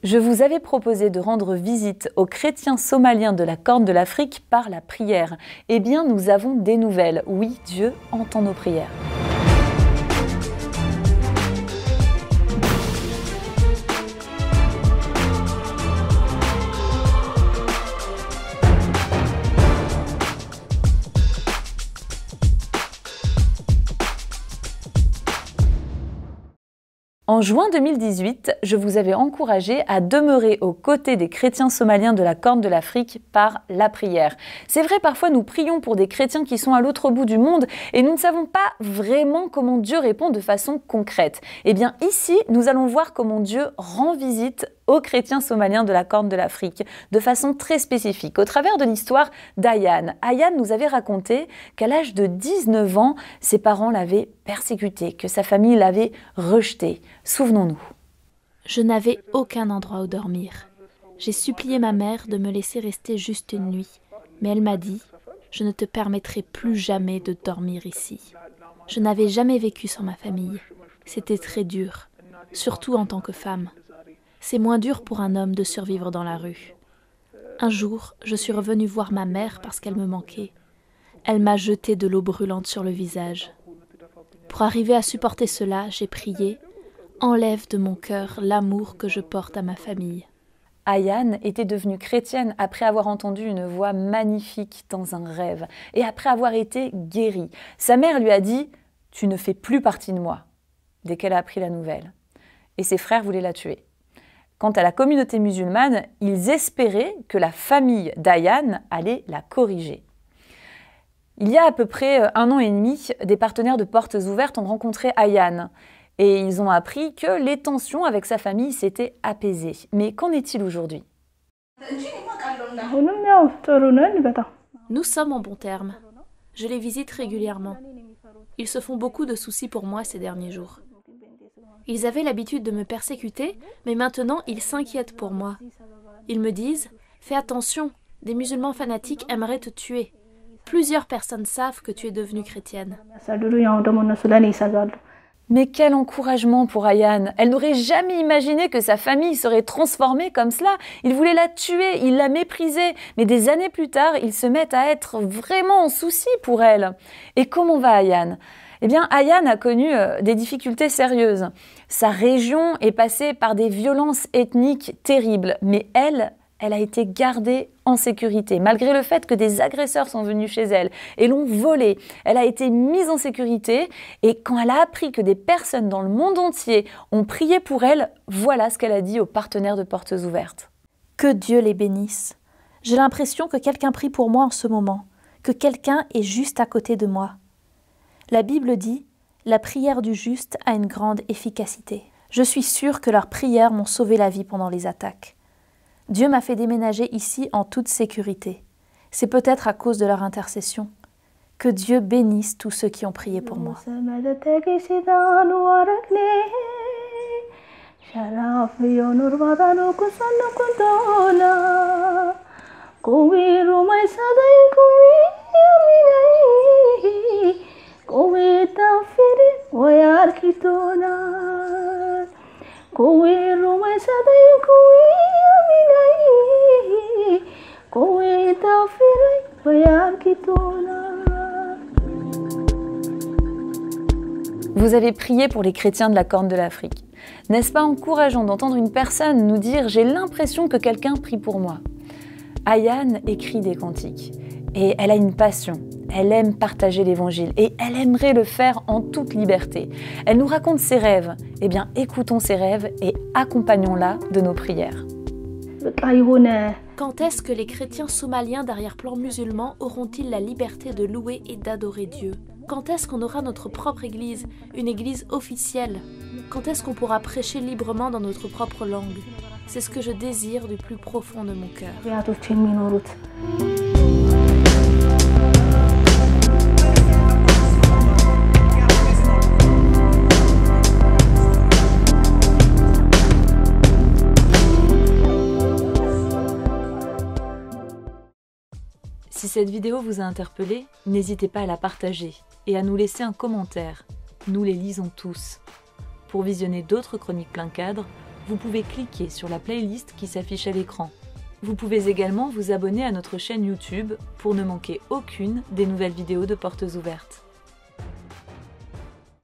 Je vous avais proposé de rendre visite aux chrétiens somaliens de la Corne de l'Afrique par la prière. Eh bien, nous avons des nouvelles. Oui, Dieu entend nos prières. En juin 2018, je vous avais encouragé à demeurer aux côtés des chrétiens somaliens de la Corne de l'Afrique par la prière. C'est vrai, parfois nous prions pour des chrétiens qui sont à l'autre bout du monde et nous ne savons pas vraiment comment Dieu répond de façon concrète. Eh bien ici, nous allons voir comment Dieu rend visite aux chrétiens somaliens de la Corne de l'Afrique, de façon très spécifique, au travers de l'histoire d'Ayane. Ayane nous avait raconté qu'à l'âge de 19 ans, ses parents l'avaient persécuté, que sa famille l'avait rejeté. Souvenons-nous. Je n'avais aucun endroit où dormir. J'ai supplié ma mère de me laisser rester juste une nuit, mais elle m'a dit « Je ne te permettrai plus jamais de dormir ici ». Je n'avais jamais vécu sans ma famille. C'était très dur, surtout en tant que femme. C'est moins dur pour un homme de survivre dans la rue. Un jour, je suis revenue voir ma mère parce qu'elle me manquait. Elle m'a jeté de l'eau brûlante sur le visage. Pour arriver à supporter cela, j'ai prié « Enlève de mon cœur l'amour que je porte à ma famille ». Ayane était devenue chrétienne après avoir entendu une voix magnifique dans un rêve et après avoir été guérie. Sa mère lui a dit « Tu ne fais plus partie de moi » dès qu'elle a appris la nouvelle. Et ses frères voulaient la tuer. Quant à la communauté musulmane, ils espéraient que la famille d'Ayane allait la corriger. Il y a à peu près 1 an et demi, des partenaires de Portes Ouvertes ont rencontré Ayane et ils ont appris que les tensions avec sa famille s'étaient apaisées. Mais qu'en est-il aujourd'hui? Nous sommes en bons termes. Je les visite régulièrement. Ils se font beaucoup de soucis pour moi ces derniers jours. Ils avaient l'habitude de me persécuter, mais maintenant ils s'inquiètent pour moi. Ils me disent « Fais attention, des musulmans fanatiques aimeraient te tuer. Plusieurs personnes savent que tu es devenue chrétienne. » Mais quel encouragement pour Ayane! Elle n'aurait jamais imaginé que sa famille serait transformée comme cela. Il voulait la tuer, il la méprisait. Mais des années plus tard, ils se mettent à être vraiment en souci pour elle. Et comment va Ayane? Eh bien, Ayane a connu des difficultés sérieuses. Sa région est passée par des violences ethniques terribles, mais elle a été gardée en sécurité, malgré le fait que des agresseurs sont venus chez elle et l'ont volée. Elle a été mise en sécurité et quand elle a appris que des personnes dans le monde entier ont prié pour elle, voilà ce qu'elle a dit aux partenaires de Portes Ouvertes. Que Dieu les bénisse. J'ai l'impression que quelqu'un prie pour moi en ce moment, que quelqu'un est juste à côté de moi. La Bible dit « La prière du juste a une grande efficacité ». Je suis sûre que leurs prières m'ont sauvé la vie pendant les attaques. Dieu m'a fait déménager ici en toute sécurité. C'est peut-être à cause de leur intercession. Que Dieu bénisse tous ceux qui ont prié pour moi. Vous avez prié pour les chrétiens de la Corne de l'Afrique. N'est-ce pas encourageant d'entendre une personne nous dire « J'ai l'impression que quelqu'un prie pour moi ». Ayane écrit des cantiques et elle a une passion. Elle aime partager l'évangile et elle aimerait le faire en toute liberté. Elle nous raconte ses rêves. Eh bien, écoutons ses rêves et accompagnons-la de nos prières. Quand est-ce que les chrétiens somaliens d'arrière-plan musulman auront-ils la liberté de louer et d'adorer Dieu? Quand est-ce qu'on aura notre propre église, une église officielle? Quand est-ce qu'on pourra prêcher librement dans notre propre langue? C'est ce que je désire du plus profond de mon cœur. Si cette vidéo vous a interpellé, n'hésitez pas à la partager et à nous laisser un commentaire. Nous les lisons tous. Pour visionner d'autres chroniques plein cadre, vous pouvez cliquer sur la playlist qui s'affiche à l'écran. Vous pouvez également vous abonner à notre chaîne YouTube pour ne manquer aucune des nouvelles vidéos de Portes Ouvertes.